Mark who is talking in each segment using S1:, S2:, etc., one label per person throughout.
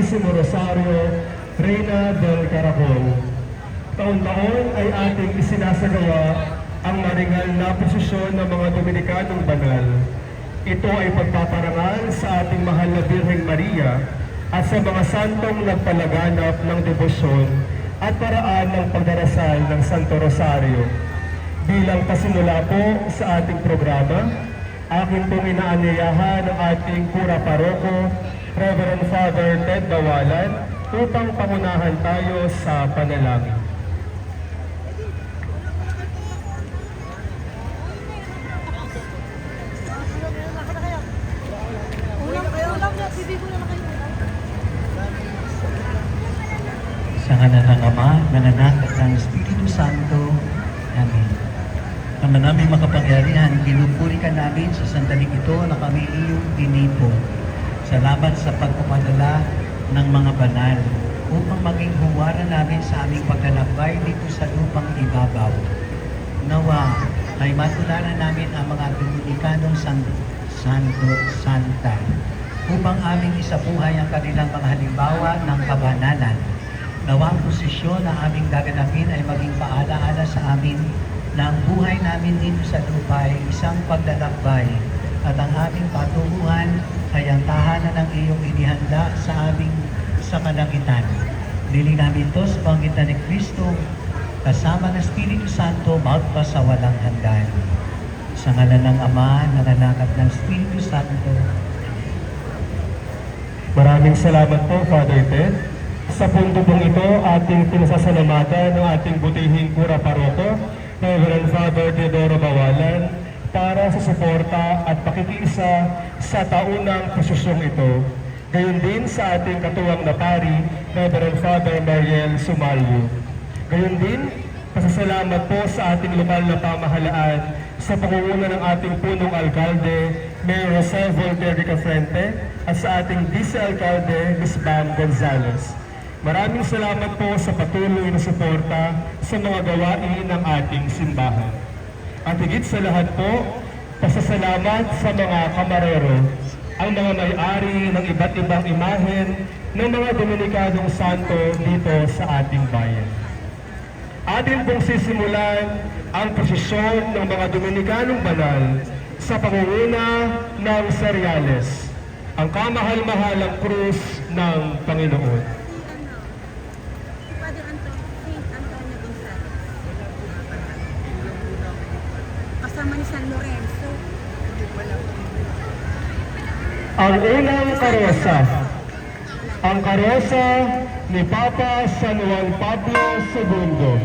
S1: Santísimo Rosario, Reina del Caracol. Taon-taon ay ating isinasagawa ang maringal na prosesyon ng mga Dominikanong banal. Ito ay pagpaparangal sa ating mahal na Birheng Maria at sa mga santong nagpalaganap ng debosyon at paraan ng pagdarasal ng Santo Rosario. Bilang pasimula po sa ating programa, akin pong inaanyayahan ng ating Kura Paroko, Reverend Father Ted Bawalan, upang pangunahan tayo sa panalangin.
S2: Sa ngalan ng Ama, ng Anak, at ng Espiritu Santo. Amen. Ama namin makapangyarihan, pinupuri ka namin sa sandaling ito na kami iyong tinipo. Salamat sa pagpapadala ng mga banal upang maging huwara namin sa aming paglalakbay dito sa lupang ibabaw. Nawa ay matularan namin ang mga Dominikanong Santa upang aming isabuhay ang kanilang mga halimbawa ng kabanalan. Nawa ang posisyon na aming gaganapin ay maging paalaala sa amin na ang buhay namin dito sa lupa ay isang paglalakbay at ang aming patunguhan ay ang tahanan ng iyong inihanda sa aming sa kalangitan. Niling namin ito sa pangitan ni Kristo kasama ng Espiritu Santo magpa sa walang hanggan. Sa ngalan ng Ama, ng Anak at ng Espiritu Santo.
S1: Maraming salamat po, Father Ted. Sa punto pong ito, ating pinasasalamatan ng ating butihing Kura Paroko, Reverend Father Teodoro Bawalan, para sa suporta at pakikiisa sa taunang prosesyong ito. Gayon din sa ating katuwang na pari, Reverend Father Mariel Sumalyo. Gayon din, pasasalamat po sa ating lokal na pamahalaan sa pangunguna ng ating punong alkalde, Mayor Jose Voltaire de Cafrente, at sa ating vice-alkalde, Ms. Bam Gonzalez. Maraming salamat po sa patuloy na suporta sa mga gawain ng ating simbahan. At higit sa lahat po, pasasalamat sa mga kamarero, ang mga may-ari ng iba't ibang imahen ng mga Dominikanong Santo dito sa ating bayan. Atin pong sisimulan ang prosesyon ng mga Dominikanong banal sa pangunguna ng Cereales, ang kamahal-mahalang krus ng Panginoon.
S3: Kasama ni San Lorenzo.
S1: Ang unang karosa, ang karosa ni Papa San Juan Pablo II.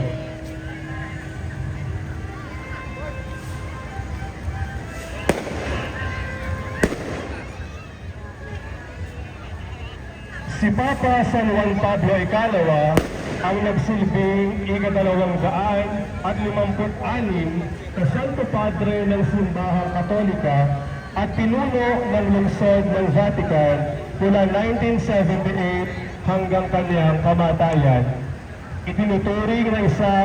S1: Si Papa San Juan Pablo Ikalawa ang nagsilbing ika-256 na Santo Padre ng Simbahang Katolika at pinuno ng lungsod ng Vatican mula 1978 hanggang kanyang kamatayan. Itinuturing na isa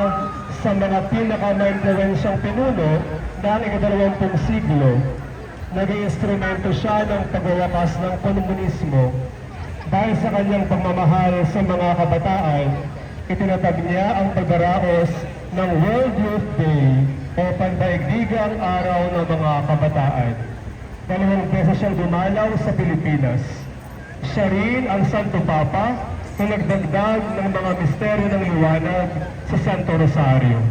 S1: sa mga pinaka-maimpluwensyang pinuno ng ika-20 siglo. Naging instrumento siya ng pagwawakas ng komunismo. Dahil sa kanyang pagmamahal sa mga kabataan, itinatag niya ang pagdaraos ng World Youth Day o Pandaigdigang Araw ng mga Kabataan. 2 beses siyang dumalaw sa Pilipinas. Siya rin ang Santo Papa na nagdagdag ng mga misteryo ng liwanag sa Santo Rosario.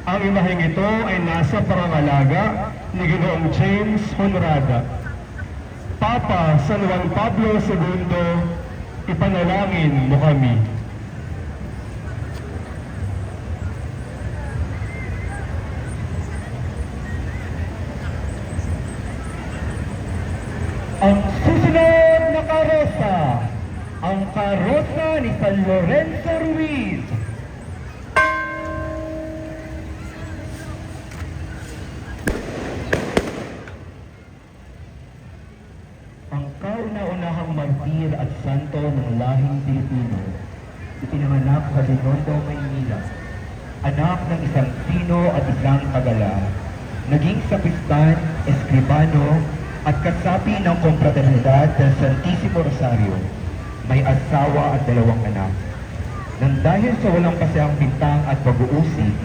S1: Ang imaheng ito ay nasa pangangalaga ni Ginoong James Honrada. Papa San Juan Pablo II, ipanalangin mo kami. Ang susunod na karosa, ang karosa ni San Lorenzo Ruiz. Ang kauna-unahang martir at santo ng lahing Pilipino, ipinanganak sa Binondo, Maynila. Anak ng isang Pino at isang Tagala, naging sapistan, eskribano, at kasapi ng Kompraternidad del Santísimo Rosario.
S4: may asawa at 2 anak. Nang dahil sa walang pasayang bintang at pag-uusig,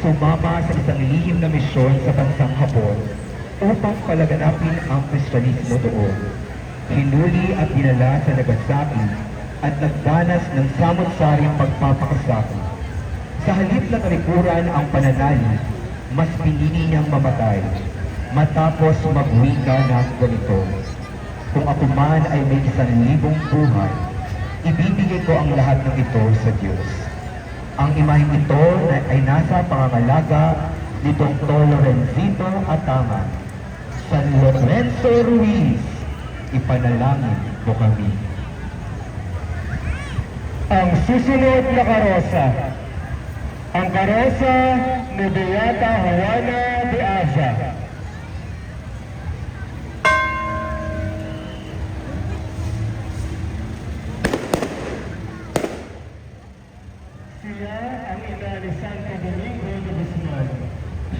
S4: sumama sa isang lihim na misyon sa bansang Hapon upang palaganapin ang Kristyanismo doon. Hinuli at dinala sa Nagasaki at nagdanas ng samot-saring pagpapakasakit. Sa halip na talikuran ang pananalig, mas pinili niyang mamatay matapos magwika ng ganito: kung ako man ay may 1,000 buhay, ibibigay ko ang lahat ng ito sa Diyos. Ang imaheng ito ay nasa pangangalaga ni Dr. Lorenzito Atama. San Lorenzo Ruiz, ipanalangin mo kami.
S1: Ang susunod na karosa, ang karosa ni Beata Juana de Aza. Siya ang ina ni Santo Domingo de Guzman.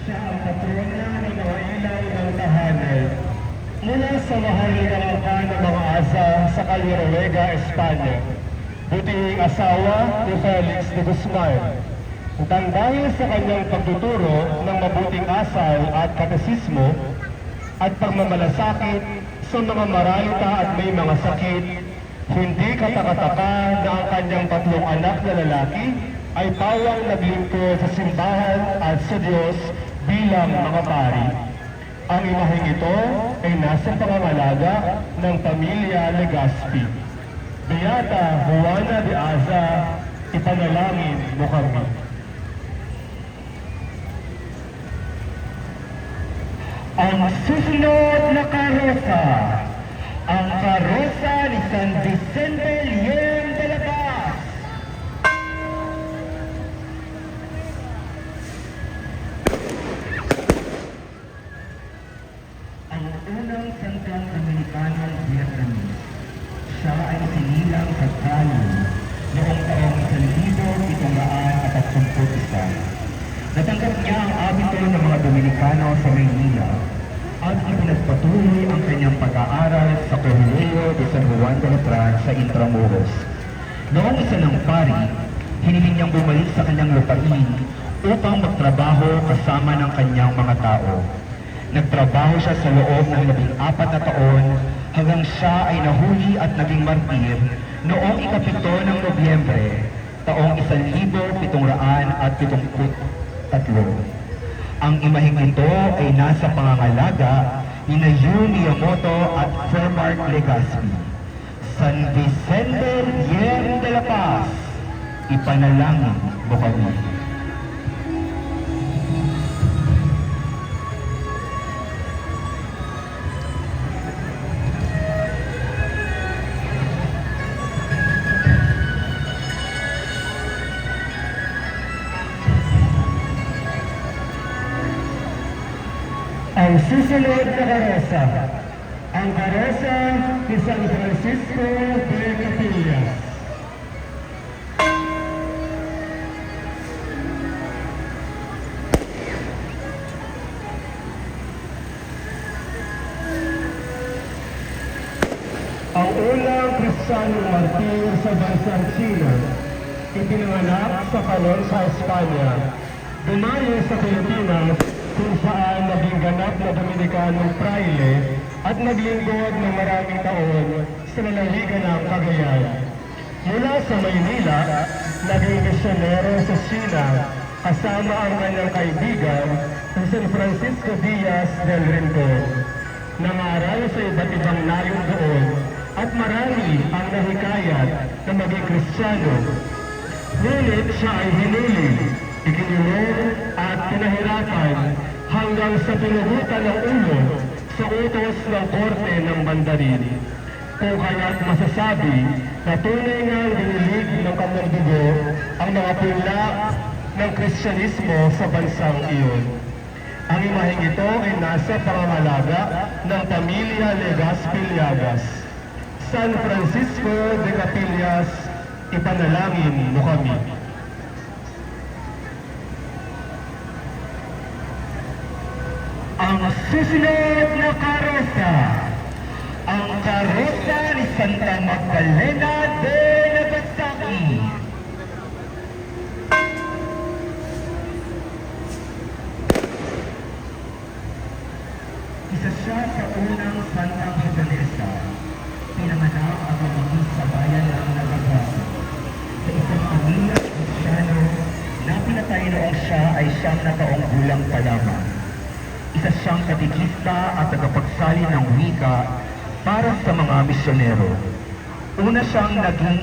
S1: Siya ang patrona ng mga ilaw ng tahanan. Mula sa mahal na angka ng mga asa sa Calieruega, Espanya. Butihing asawa ni Felix de Guzman. Dahil sa kanyang pagtuturo ng mabuting asal at katesismo at pagmamalasakit sa mga marayuta at may mga sakit, hindi katakataka na ang kanyang 3 anak na lalaki ay pawang naglingkod sa simbahan at sa Diyos bilang mga pari. Ang imaheng ito ay nasa pangangalaga ng pamilya Legazpi. Beata Juana de Aza, ipanalangin mo kami. Ang susunod na karosa, ang karosa ni San Vicente Liem de la Paz. Ang unang sangkang Dominicanong Vietnamese, siya ay sinilang sa Cali noong taong 1741. Natanggap niya ang abito ng mga Dominikano sa Maynila at ipinagpatuloy ang kanyang pag-aaral sa Colegio de San Juan de Letran sa Intramuros. Noong isa ng pari, hiniling niyang bumalik sa kanyang lupain upang magtrabaho kasama ng kanyang mga tao. Nagtrabaho siya sa loob ng 14 na taon hanggang siya ay nahuli at naging martir noong ika-7 ng Nobyembre, taong 1773. Ang imaheng ito ay nasa pangangalaga ni Yu Miyamoto at Fermark Legazpi. San Vicente Liem de la Paz, ipanalangin mo kami. Ang susunod na karosa, ang karosa ni San Francisco de Capillas. Ang unang Kristiyanong martir sa bansang China, ipinanganak sa Calon sa Espanya, dumayo sa Pilipinas kung saan naging ganap na Dominicanong praile at naglingkod ng maraming taon sa lalawigan ng Cagayan. Mula sa Maynila, naging misyonero sa China kasama ang kanyang kaibigan si San Francisco Diaz del Rincon. Nangaral sa iba't ibang nayon doon at marami ang nahikayat na maging Kristiyano. Ngunit siya ay hinuli, ikinulong at pinahirapan hanggang sa pinugutan ng ulo sa utos ng korte ng Mandarin. Kung kaya't masasabi na tunay nga dinilig ng kanyang dugo ang mga pilak ng Kristyanismo sa bansang iyon. Ang imaheng ito ay nasa pangangalaga ng pamilya Legazpi Llagas. San Francisco de Capillas, ipanalangin mo kami. Ang susunod na karosa,
S4: ang karosa ni Santa Magdalena de Nagasaki. Isa siya sa unang Santang Japonesa, pinanganak at lumaki sa bayan ng Nagasaki. Sa isang pamilya Kristyano na pinatay noong siya ay 9 na taong gulang pa lamang. Isa siyang katekista at tagapagsalin ng wika para sa mga misyonero. Una siyang naging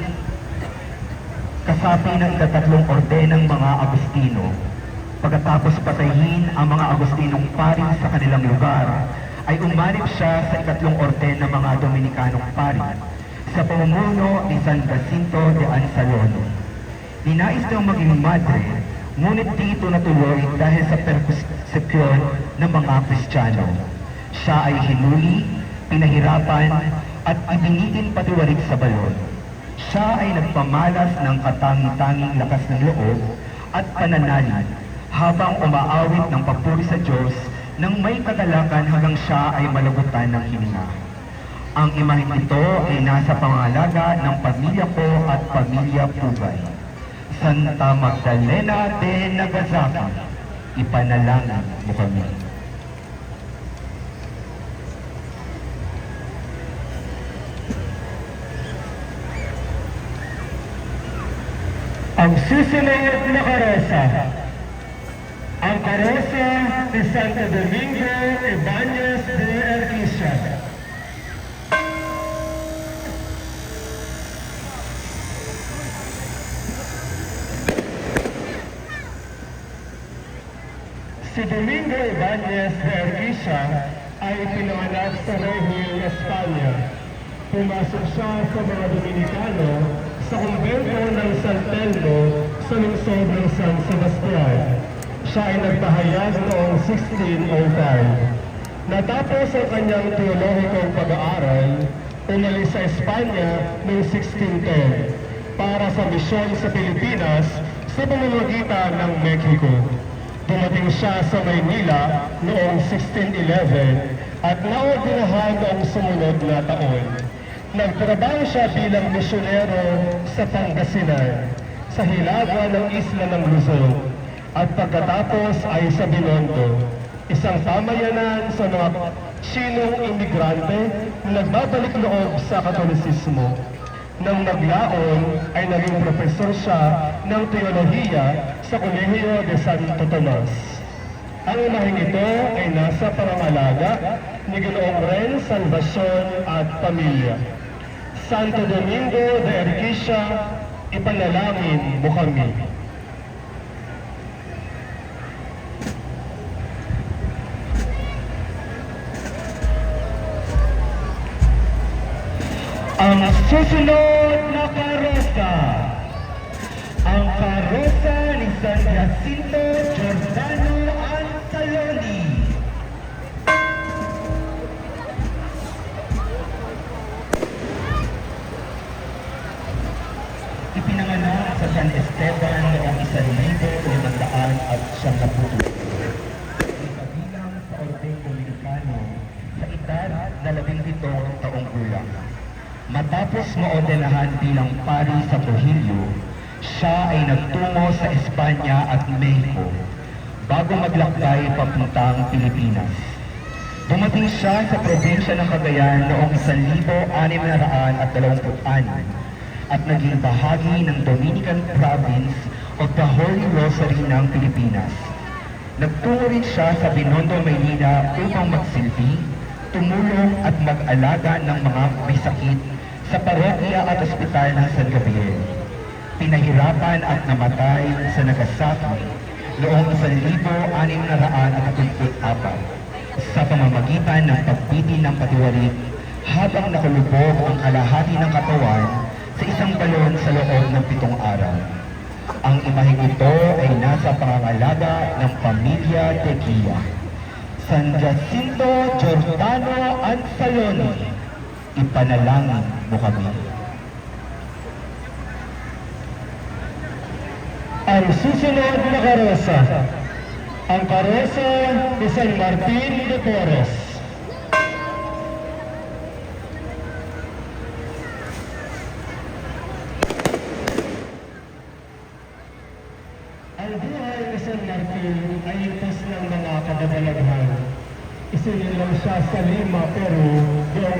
S4: kasapi ng ika-3 orden ng mga Agustino. Pagkatapos patayin ang mga Agustinong pari sa kanilang lugar, ay umanib siya sa ika-3 orden ng mga Dominikanong pari sa pamumuno ni San Jacinto de Anzalone. Ninais niyang maging madre, ngunit dito natuloy dahil sa persekusyon ng mga Kristiyano. Siya ay hinuli, pinahirapan, at ibinigin patiwarik sa balon. Siya ay nagpamalas ng katangi-tanging lakas ng loob at pananalig habang umaawit ng papuri sa Diyos nang may kagalakan hanggang siya ay malagutan ng hininga. Ang imaheng ito ay nasa pangalaga ng pamilya ko at pamilya Pugay. Santa Magdalena de Nagasaki, ipanalangin mo kami.
S1: Ang susunod na karosa, ang karosa ni Santo Domingo Ibanez de Erquisa. Si Domingo Ibanez de Erquisa ay pinanganak sa Regil, Espanya. Pumasok siya sa mga Dominikano sa kumbento ng San Telmo sa lungsod ng San Sebastian. Siya ay nagpahayag noong 1605. Natapos ang kanyang teolohikong pag-aaral, umalis sa Espanya noong 1610 para sa misyon sa Pilipinas sa pamamagitan ng Mexico. Dumating siya sa Maynila noong 1611 at naordinahan noong sumunod na taon. Nagtrabaho siya bilang misyonero sa Pangasinan, sa hilaga ng isla ng Luzon, at pagkatapos ay sa Binondo, isang pamayanan sa mga Chinong imigrante na nagbabalik loob sa Katolisismo. Nang naglaon ay naging profesor siya ng teolohiya sa Kolehiyo de Santo Tomas. Ang imaheng ito ay nasa pangangalaga ni Ginoong Ren Salvacion at pamilya. Santo Domingo de Erquisa, ipanalangin mo kami.
S4: Ang susunod na karosa, ang karosa ni San Jacinto Giordano Anzalone. Ipinanganak sa San Esteban noong 1590. Kabilang sa Ordeng Dominikano sa edad na 17 taong gulang. Matapos maordenahan bilang pari sa Trujillo, siya ay nagtungo sa Espanya at Mexico bago maglakbay papuntang Pilipinas. Dumating siya sa probinsya ng Cagayan noong 1626 at naging bahagi ng Dominican Province o the Holy Rosary ng Pilipinas. Nagtungo rin siya sa Binondo, Maynila upang magsilbi, tumulong at mag-alaga ng mga may sakit sa parokya at ospital ng San Gabriel. Pinahirapan at namatay sa Nagasaki noong 1634 sa pamamagitan ng pagbitin ng patiwarik habang nakulubog ang kalahati ng katawan sa isang balon sa loob ng 7 araw. Ang imaheng ito ay nasa pangangalaga ng pamilya Tequila. San Jacinto Giordano Anzalone, ipanalangin mo kami.
S1: Ang susunod na karosa, ang karosa ni San Martin de Porres. Ang buhay ni San Martin ay itas ng mga kababalaghan. Isinilang siya sa Lima, Peru noong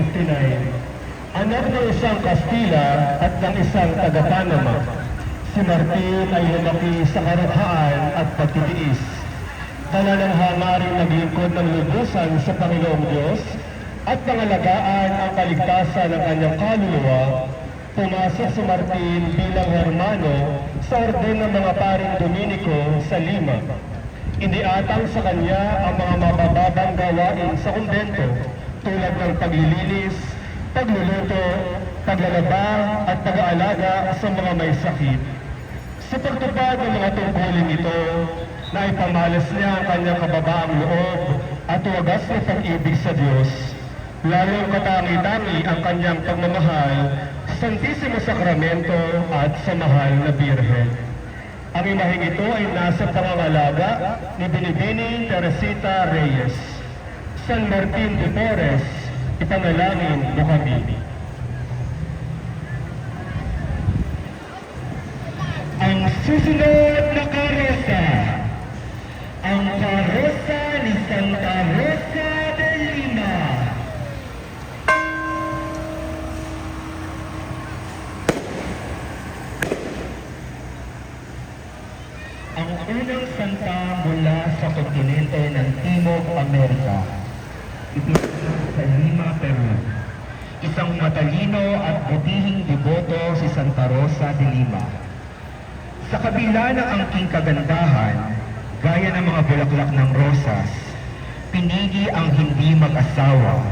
S1: 1959. Anak ng isang Kastila at ng isang taga-Panama. Si Martin ay lumaki sa karaphaan at pagtitiis. Kalalangha rin naglingkod ng lubusan sa Panginoong Diyos at pangalagaan ang kaligtasan ng kanyang kaluluwa. Pumasok si Martin bilang hermano sa orden ng mga paring Dominiko sa Lima. Iniatang sa kanya ang mga mabababang gawain sa kumbento tulad ng paglilinis, pagluluto, paglalaba at pag-aalaga sa mga may sakit. Sa pagtupad ng mga tungkulin ito, naipamalas niya ang kanyang kababaang loob at wagas na pag-ibig sa Diyos. Lalong katangi-tangi ang kanyang pagmamahal sa Santisimo Sakramento at sa mahal na Birhen. Ang imaheng ito ay nasa pangangalaga ni Binibining Teresita Reyes. San Martin de Porres, ipanalangin mo kami. Ang susunod na karosa, ang karosa ni Santa Rosa de Lima. Ang unang santa mula sa kontinente ng Timog Amerika, ipinanganak sa Lima, Peru. Isang matalino at butihing deboto si Santa Rosa de Lima. Sa kabila ng angking kagandahan, gaya ng mga bulaklak ng rosas, pinili ang hindi mag-asawa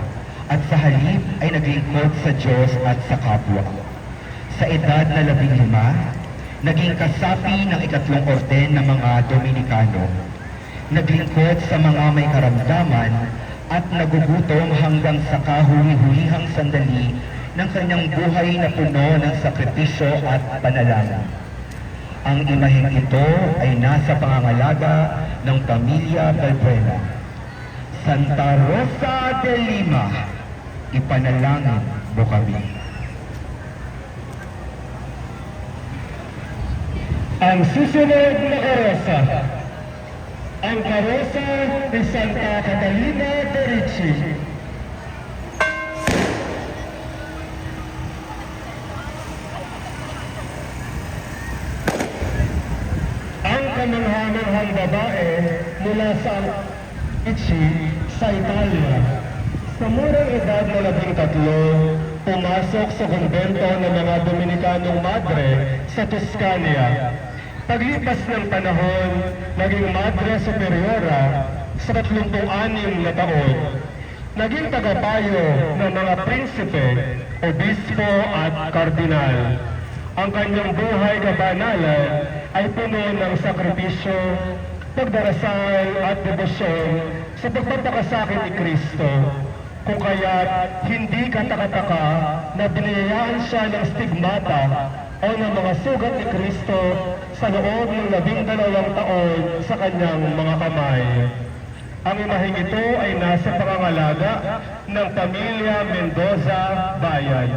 S1: at sa halip ay naglingkod sa Diyos at sa kapwa. Sa edad na 15, naging kasapi ng ikatlong orden ng mga Dominikano. Naglingkod sa mga may karamdaman at nagugutom hanggang sa kahuli-hulihang sandali ng kanyang buhay na puno ng sakripisyo at panalangin. Ang imaheng ito ay nasa pangangalaga ng pamilya Balbuena. Santa Rosa de Lima, ipanalangin mo kami. Ang susunod na karosa, ang karosa ni Santa Catalina de Ricci. Ang kamanghamanghang babae mula sa Ricci sa Italia. Sa murang edad na 13, pumasok sa kumbento ng mga Dominikanong Madre sa Tuscania. Paglipas ng panahon, naging Madre Superiora sa 36 na taon. Naging tagapayo ng mga prinsipe, obispo at kardinal. Ang kanyang buhay kabanalan ay puno ng sakripisyo, pagdarasal at debosyon sa pagpapakasakit ni Kristo. Kung kaya't hindi katakataka na biniyayaan siya ng stigmata o ng mga sugat ni Kristo sa loob ng 12 taon sa kanyang mga kamay. Ang imaheng ito ay nasa pangangalaga ng pamilya Mendoza Bayan.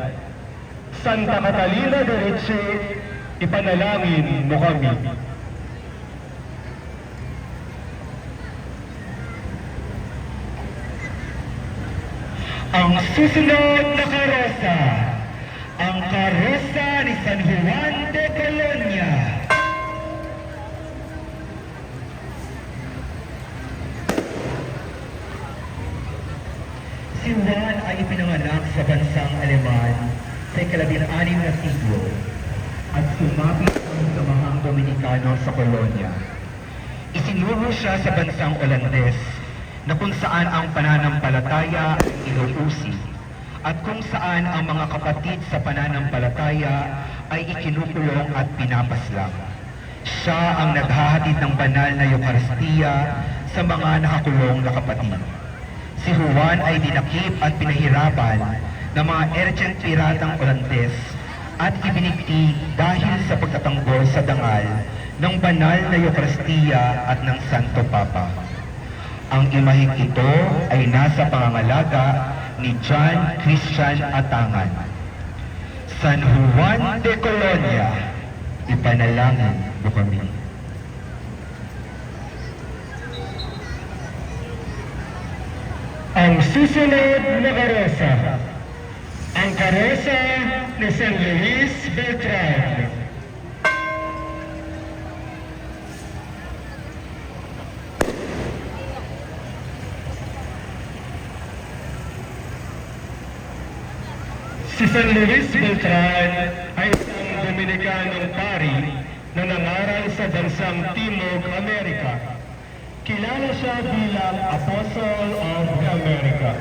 S1: Santa Catalina de Ricci, ipanalangin mo kami. Ang susunod na karosa, ang karosa ni San Juan de Colonia. Si Juan ay ipinanganak sa bansang Aleman sa ika-16 na siglo at sumapit ang samahang Dominikano sa Colonia. Isinuro siya sa bansang Olandes na kung saan ang pananampalataya ay inuusi at kung saan ang mga kapatid sa pananampalataya ay ikinukulong at pinapaslang. Siya ang naghahatid ng banal na Eucharistia sa mga nakakulong na kapatid. Si Juan ay dinakip at pinahirapan ng mga urgent piratang Olandes at ibinigti dahil sa pagtatanggol sa dangal ng banal na Eucharistia at ng Santo Papa. Ang imaheng ito ay nasa pangangalaga ni John Christian Atangan. San Juan de Colonia, ipanalangin mo kami. susunod na karosa, ang karosa ni San Luis Beltran. Si San Luis Beltran ay isang Dominicanong pari na nangaral sa bansang Timog Amerika. Kilala siya bilang Apostle of the America.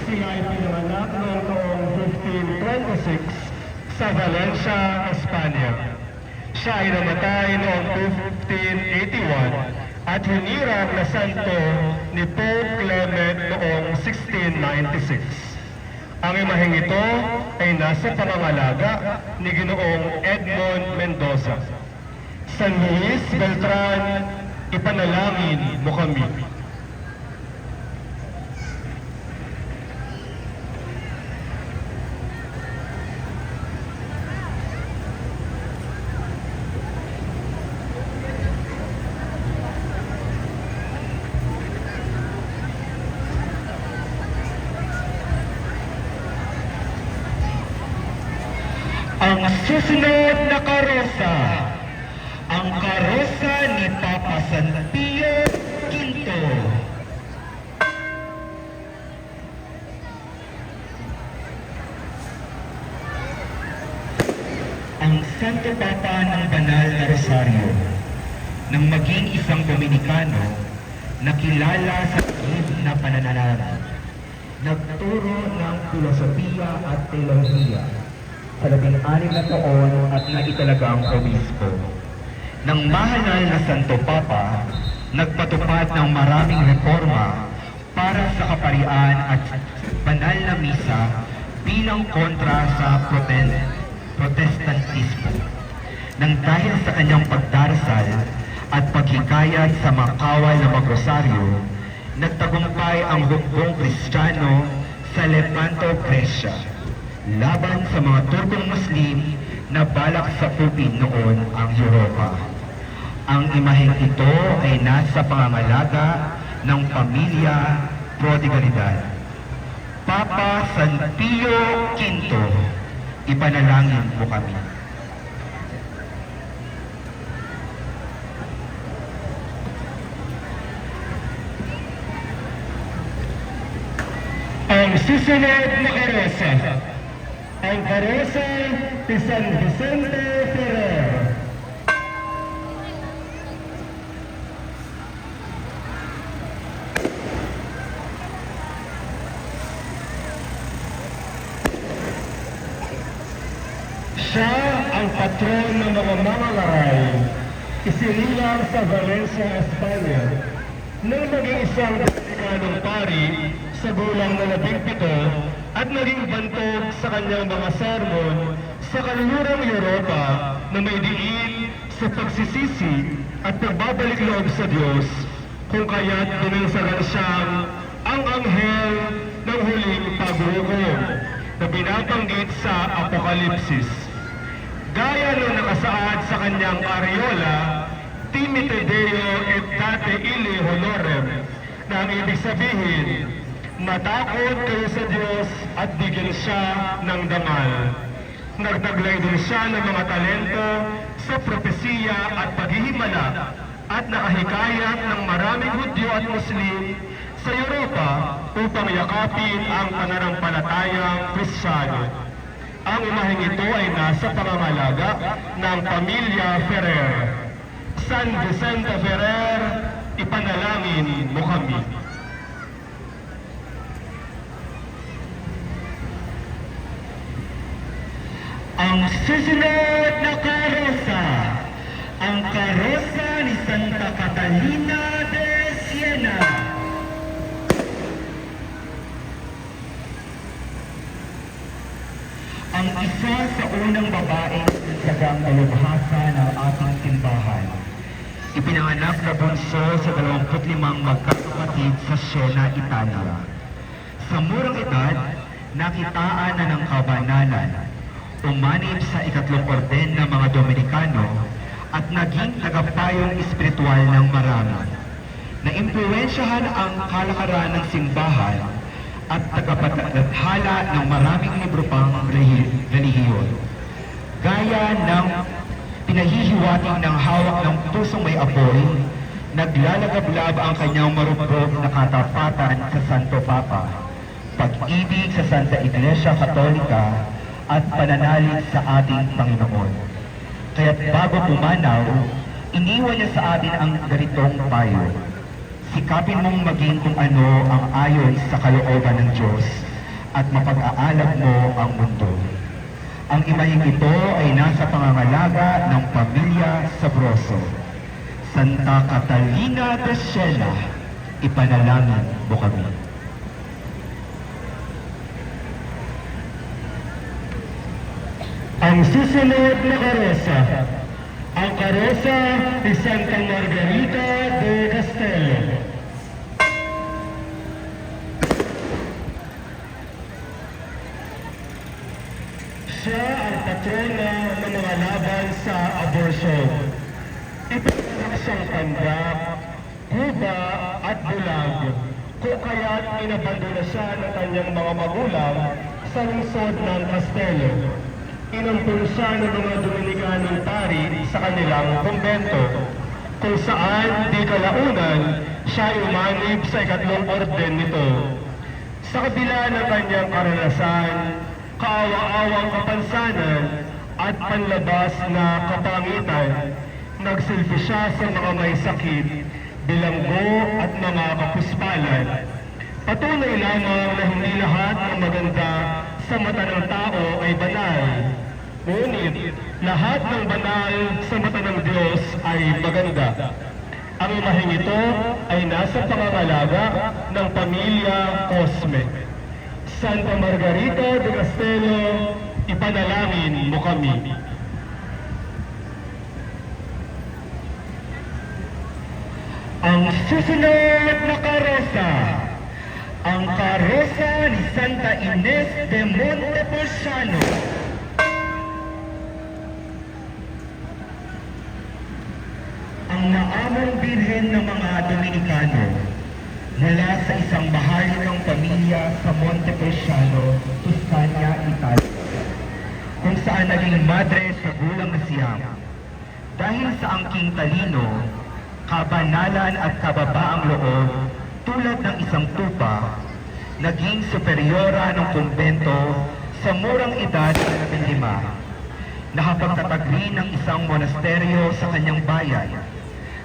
S1: Siya ay pinanganak noong taong 1526 sa Valencia, Espanya. Siya ay namatay noong 1581 at hinirang na santo ni Pope Clement noong 1696. Ang imaheng ito ay nasa pangangalaga ni Ginoong Edmond Mendoza. San Luis Beltran, ipanalangin mo kami. Ang susunod na karosa, ang karosa ni Papa San Pio V. Ang Santo Papa ng Banal na Rosario, nang maging isang Dominikano, nakilala sa tahimik na pananalaman, nagturo ng filosofiya at teolohiya sa 16 na taon at naitalagang obispo. Nang mahalal na Santo Papa, nagpatupad ng maraming reforma para sa kaparian at banal na misa bilang kontra sa Protestantismo. Nang dahil sa kanyang pagdarasal at paghikayat sa makawal na magrosaryo, nagtagumpay ang hukbong Kristiyano sa Lepanto, Grecia, laban sa mga Turkong Muslim na balak sakupin noon ang Europa. Ang imaheng ito ay nasa pangangalaga ng pamilya Prodigalidad. Papa San Pio V, ipanalangin mo kami. Ang susunod na karosa, ang karosa ni San Vicente Ferrer. Siya ang patron ng mga mangangaral, isinilang sa Valencia, Espanya, nang maging isang Dominicanong pari sa gulang na 17 at naging bantog sa kanyang mga sermon sa kanlurang Europa na may diin sa pagsisisi at pagbabalik loob sa Diyos, kung kaya't binansagan siyang ang anghel ng huling paghukom na binabanggit sa Apokalipsis. Gaya nung nakasaad sa kanyang areola, Timite Deo et Date Ille Honorem, na ang ibig sabihin, matakot kayo sa Diyos at bigyan siya ng dangal. Nagtaglay din siya ng mga talento sa propesiya at paghihimala at nakahikayat ng maraming Hudyo at Muslim sa Europa upang yakapin ang pananampalatayang Kristiyano. Ang imaheng ito ay nasa pangangalaga ng pamilya Ferrer. San Vicente Ferrer, ipanalangin mo kami. Ang susunod na karosa, ang karosa ni Santa Catalina de Siena. Ang isa sa unang babaeng sagang dalubhasa ng ating simbahan. Ipinanganak na bunso sa 25 magkakapatid sa Siena, Italia. Sa murang edad, nakitaan na ng kabanalan, umanib sa ikatlong orden ng mga Dominikano at naging tagapayong espiritual ng marami. Naimpluwensyahan ang kalakaran ng simbahan
S4: at tagapaglathala ng maraming libro pang relihiyon. Gaya ng pinahihiwatig ng hawak ng pusong may apoy, naglalagablab ang kanyang marupok na katapatan sa Santo Papa, pag-ibig sa Santa Iglesia Katolika at pananalig sa ating Panginoon. Kaya't bago pumanaw, iniwan niya sa atin ang ganitong payo. Sikapin mong maging kung ano ang ayon sa kalooban ng Diyos at mapag-aalag mo ang mundo. Ang imahing ito ay nasa pangangalaga ng pamilya Sabroso. Santa Catalina de Siena, ipanalangin mo kami.
S1: Ang susunod na karosa, ang karosa ni Santa Margarita de Castello. Siya ang patrona ng mga laban sa abortion. Ipinanganak siyang pandak, guba at bulag, kung kaya't inabandona siya ng kanyang mga magulang sa lungsod ng Castello. Inampun siya ng mga Dominicanong pari sa kanilang kumbento, kung saan di kalaunan siya umanib sa ikatlong orden nito. Sa kabila ng kanyang karanasan, kaawa-awang kapansanan at panlabas na kapangitan, nagsilbi siya sa mga may sakit, bilanggo at mga kapuspalan. Patunay lamang na hindi lahat ng maganda sa mata ng tao ay banal. Ngunit lahat ng banal sa mata ng Diyos ay maganda. Ang imaheng ito ay nasa pangangalaga ng pamilya Cosme. Santa Margarita de Castello, ipanalangin mo kami. Ang susunod na karosa, ang karosa ni Santa Ines de Montepulciano. Ang naamang birhen ng mga Dominikano mula sa isang mahalingang pamilya sa Montepulciano, Tuscania, Italia, kung saan naging madre sa gulang na siyam. Dahil sa angking talino, kabanalan at kababaang loob, tulad ng isang tupa, naging superyora ng kumbento sa murang edad na 15. Nakapagtatag rin ng isang monasteryo sa kanyang bayan.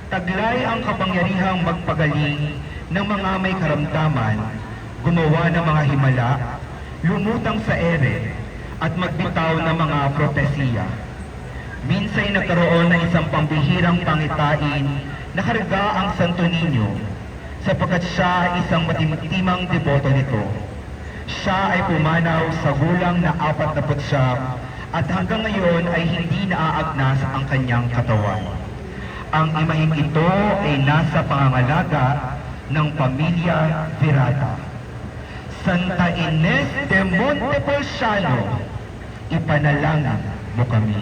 S1: Taglay ang kapangyarihang magpagaling ng mga may karamdaman, gumawa ng mga himala, lumutang sa ere, at magbitaw ng mga propesiya. Minsay nagkaroon ng isang pambihirang pangitain na karga ang Santo Niño, sapagkat siya ay isang matimtimang deboto nito. Siya ay pumanaw sa gulang na 49 at hanggang ngayon ay hindi naaagnas ang kanyang katawan. Ang imahing ito ay nasa pangangalaga ng pamilya Virata. Santa Ines de Montepulciano, ipanalangin mo kami.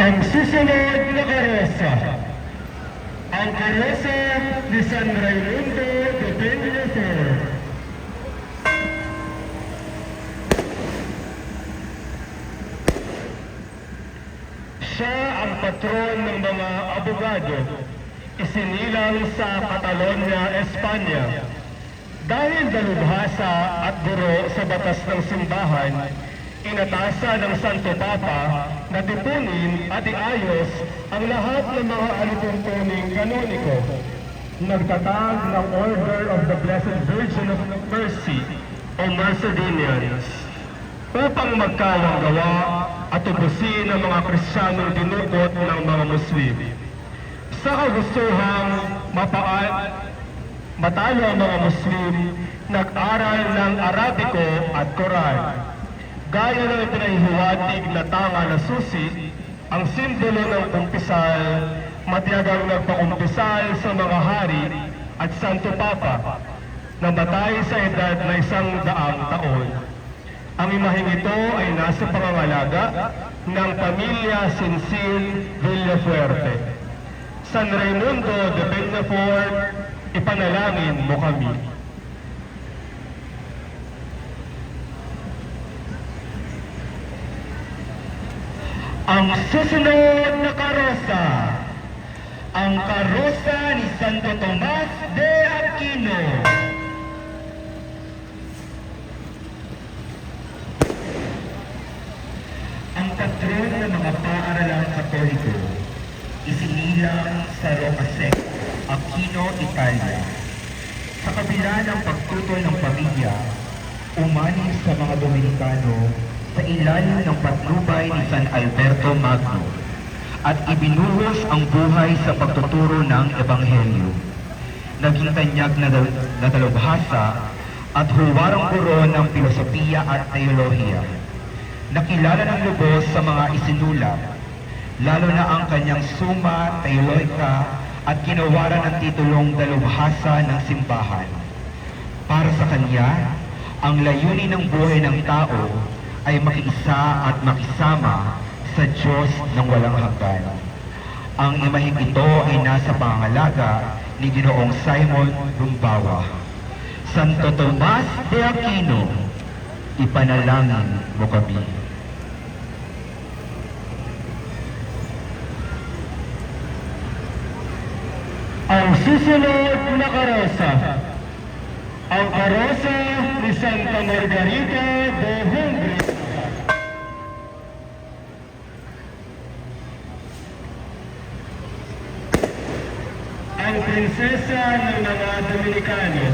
S1: Ang susunod na karosa, ang karosa ni San Raimundo de Peñafort. Siya ang patron ng mga abogado, isinilang sa Catalonia, Espanya. Dahil dalubhasa at guro sa batas ng simbahan, inatasa ng Santo Papa na tipunin at iayos ang lahat ng mga alituntuning kanoniko. Nagtatag ng Order of the Blessed Virgin of Mercy o Mercedinians upang magkawang gawa at ubusin ang mga Kristiyanong dinukot ng mga Muslim. Sa kagustuhang matalo ang mga Muslim, nag-aral ng Arabiko at Quran. Gaya ng ipinahihiwatig na tanga na susi, ang simbolo ng kumpisal, matiyagang nagpakumpisal sa mga hari at Santo Papa, na matay sa edad na 100 taon. Ang imaheng ito ay nasa pangangalaga ng pamilya Sinsil Villafuerte. San Raimundo de Peñafort, ipanalangin mo kami. Ang susunod na karosa, ang karosa ni Santo Tomas de Aquino. Ang patron ng mga paaralang Katoliko, isinilang sa Rocasec, Aquino, Italia. Sa kabila ng pagtutol ng pamilya, umalis sa mga Dominikano sa ilalim ng patnubay ni San Alberto Magno at ibinuhos ang buhay sa pagtuturo ng Ebanghelyo. Naging tanyag na dalubhasa at huwarang guro ng filosofiya at teolohiya. Nakilala ng lubos sa mga isinulat, lalo na ang kanyang Summa Theologica at ginawaran ng titulong dalubhasa ng simbahan. Para sa kanya, ang layunin ng buhay ng tao ay makiisa at makisama sa Diyos ng walang hanggan. Ang imaheng ito ay nasa pangangalaga ni Ginoong Simon Rumbawa. Santo Tomas de Aquino, ipanalangin mo kami. Ang susunod na karosa, ang karosa ni Santa Margarita de Hungary. Ang prinsesa ng mga Dominikano,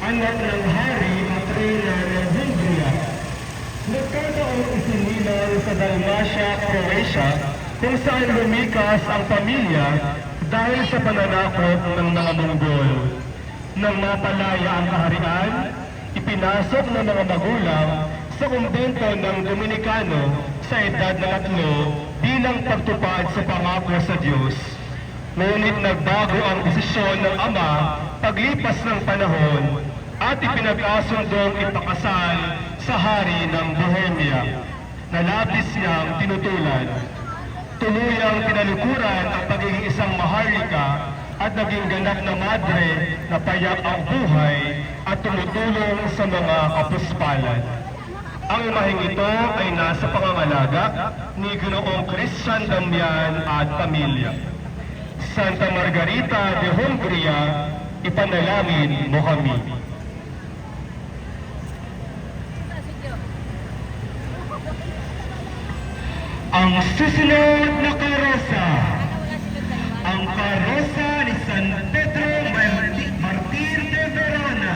S1: anak ng hari at reyna ng Hungria. Nagkataong isinilang sa Dalmatia, Croatia, kung saan lumikas ang pamilya dahil sa pananakot ng mga Monggol. Nang mapalaya ang kaharian, ipinasok ng mga magulang sa kumbento ng Dominikano sa edad na 3 bilang pagtupad sa pangako sa Diyos. Ngunit nagbago ang desisyon ng ama paglipas ng panahon at ipinag-asundong ipakasal sa hari ng Bohemia na labis niyang tinutulan. Tuluyang tinalukuran ang pagiging isang maharlika at naging ganap na madre na payak ang buhay at tumutulong sa mga kapuspalan. Ang imaheng ito ay nasa pangangalaga ni Ginoong Christian Damian at pamilya. Santa Margarita de Hungria, ipanalangin mo kami. Ang susunod na karosa, ang karosa ni San Pedro Martir de Verona.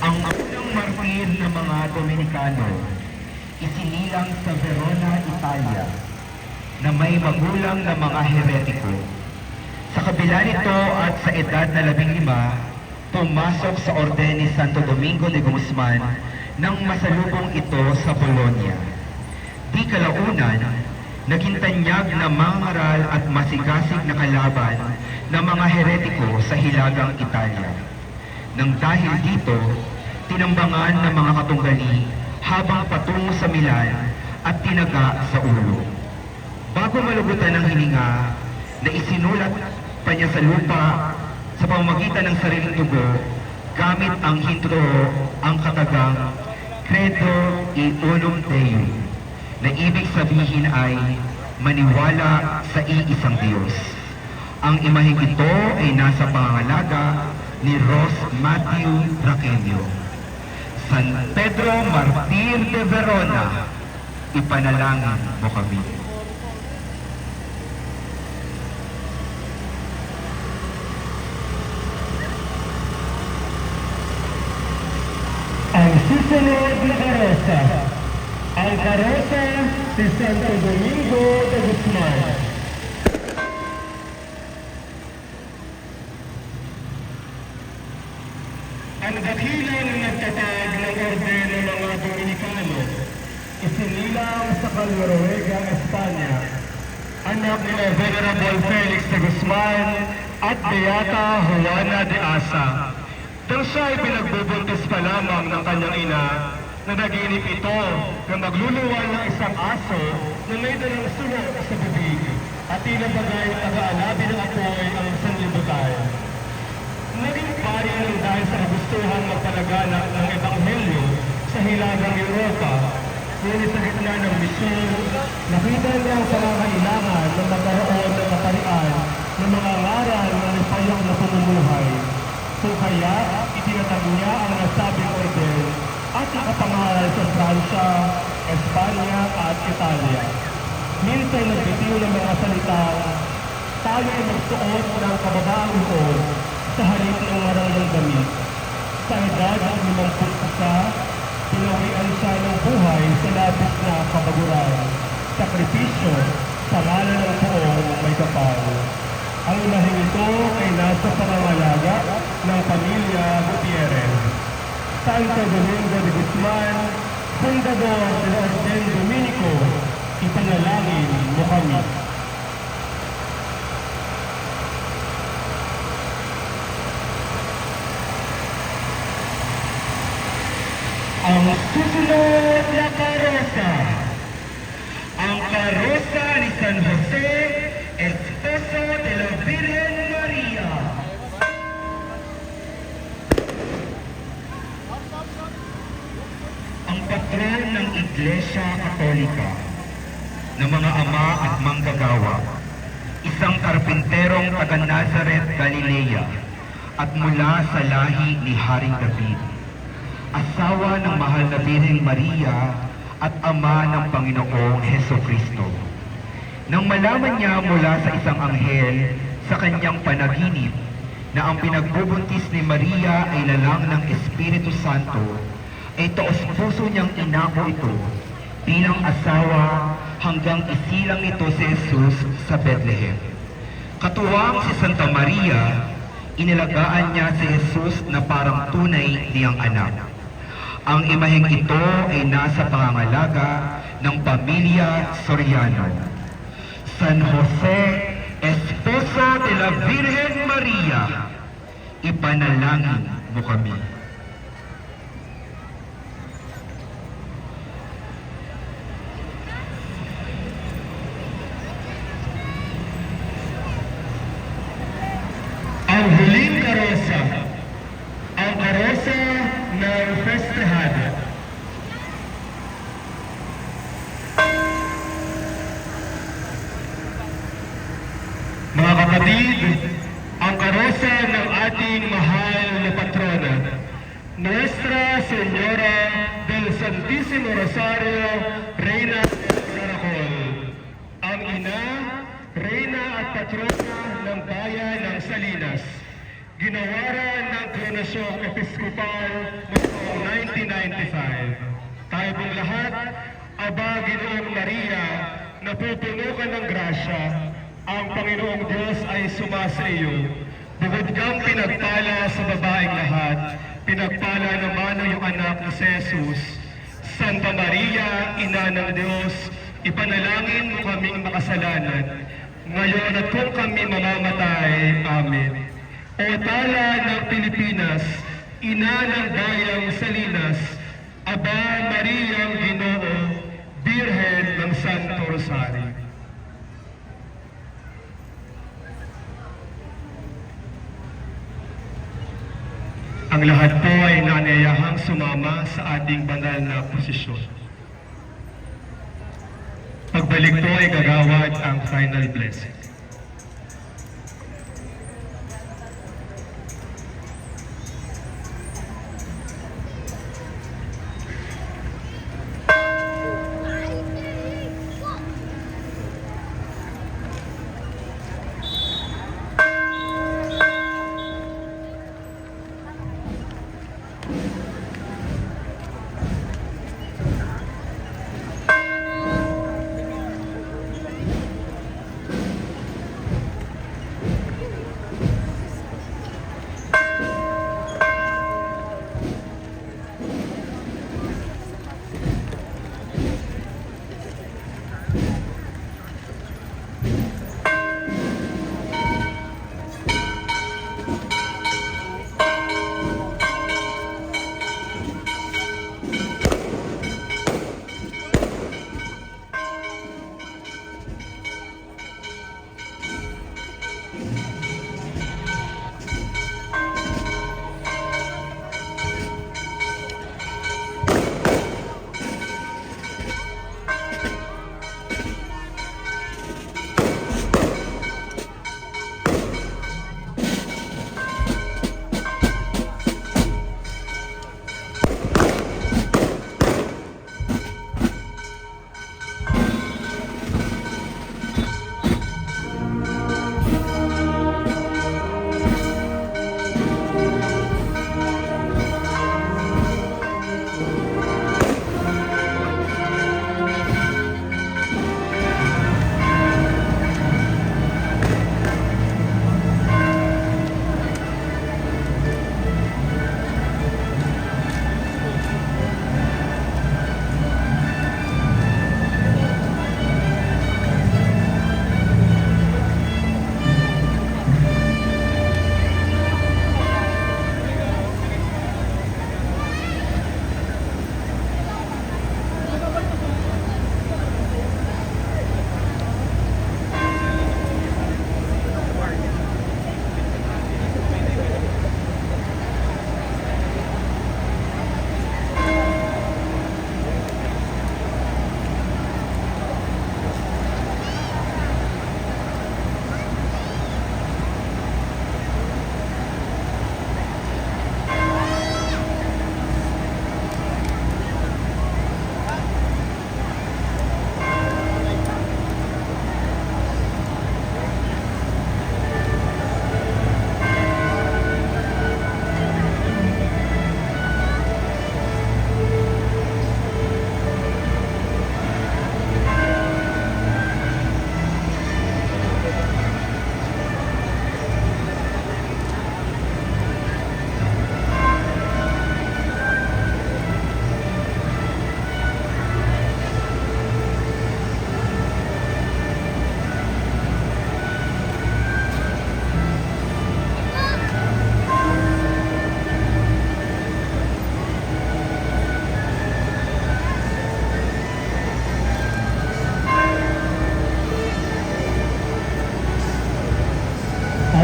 S1: Ang unang martir ng mga Dominikano, isinilang sa Verona, Italia, na may magulang na mga heretiko. Sa kabila nito at sa edad na 15, pumasok sa orden ni Santo Domingo de Guzman nang masalubong ito sa Bologna. Di kalaunan, naging tanyag na mangaral at masigasig na kalaban ng mga heretiko sa Hilagang Italia. Nang dahil dito, tinambangan ng mga katunggali habang patungo sa Milan at tinaga sa ulo. Bago malugutan ng hininga, na isinulat pa niya sa lupa sa pamamagitan ng sariling dugo, gamit ang hintro ang katagang Credo e Unum Deum, na ibig sabihin ay maniwala sa iisang Diyos. Ang imaheng ito ay nasa pangangalaga ni Ros Matthew Raquenio. San Pedro Martir de Verona, ipanalangin mo kami. Ang susunod na karosa, ang karosa si Santo Domingo de Guzman. Ang dakilang nagtatag ng orden ng mga Dominikano, isinilang sa Calmaruega, Espanya, anak nila Venerable Felix de Guzman at Beata Juana de Asa. Nang siya ay pinagbubuntis pa lamang ng kanyang ina, nanaginip ito na magluluwal ng isang aso na may dalang sunod sa bibig at tila bagay nag-aalabi ng apoy ang sanlibutan. Naging pari ng dahil sa kagustuhan magpalaganap ng Ebanghelyo sa hilagang Europa, ngunit sa gitna ng misyon, nakita niya ang pangangailangan na magkaroon ng kaparian ng mga ngaral na nagpayak na pamumuhay. Kung kaya, itinatag niya ang nasabing orden at nakapangaral sa Pransya, Espanya at Italia. Minsan nagbitiw ng mga salitang, tayo ay magsuot ng kababaang loob sa halip ng marangang damit. Sa edad ng 51, pinawian siya ng buhay sa labis na kabaguran, sakripisyo sa ngalan ng poong may kapal. Ang imaheng ito ay nasa pangangalaga ng pamilya Gutierrez. Santo Domingo de Guzman, Fundador del Orden Dominico, ipanalangin mo kami. Ang susunod na karosa. Ang karosa ni San Jose, Esposo de la Virgen Maria. Ang patron ng Iglesia Katolika, ng mga ama at manggagawa, isang karpinterong taga Nazareth, Galilea, at mula sa lahi ni Haring David, asawa ng mahal na Birheng Maria at ama ng Panginoong Hesukristo. Nang malaman niya mula sa isang anghel sa kanyang panaginip na ang pinagbubuntis ni Maria ay lalang ng Espiritu Santo, ay taos-puso niyang inako ito bilang asawa hanggang isilang nito si Jesus sa Bethlehem. Katuwang si Santa Maria, inalagaan niya si Jesus na parang tunay niyang anak. Ang imaheng ito ay nasa pangangalaga ng pamilya Soriano. San Jose, Esposo de la Virgen Maria, ipanalangin mo kami. Ang huling karosa, ang karosa ng festehado. Mga kapatid, ang karosa ng ating mahal na patrona, Nuestra Señora del Santísimo Rosario, Reina del Caracol, ang ina, reyna at patrona ng bayan ng Salinas, ginawaran ng Koronasyon Episkopal noong 1995. Tayo pong lahat, Aba Ginoong Maria, napupuno ka ng grasya, ang Panginoong Diyos ay sumasa iyo. Bukod kang pinagpala sa babaeng lahat, pinagpala naman ang iyong anak na si Jesus. Santa Maria, Ina ng Diyos, ipanalangin mo kaming makasalanan, ngayon at kung kami mamamatay. Amen. O tala ng Pilipinas, ina ng bayang Salinas, Aba Mariang Ginoo, Birhen ng Santo Rosario. Ang lahat po ay nanayahang sumama sa ating banal na posisyon. Pagbalik po ay gagawad ang final blessing.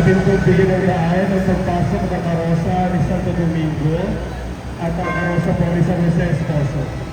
S1: natin pong bigyan ng daan ang pagpasok ng karosa ni Santo Domingo at ang karosa po ni San Jose Esposo.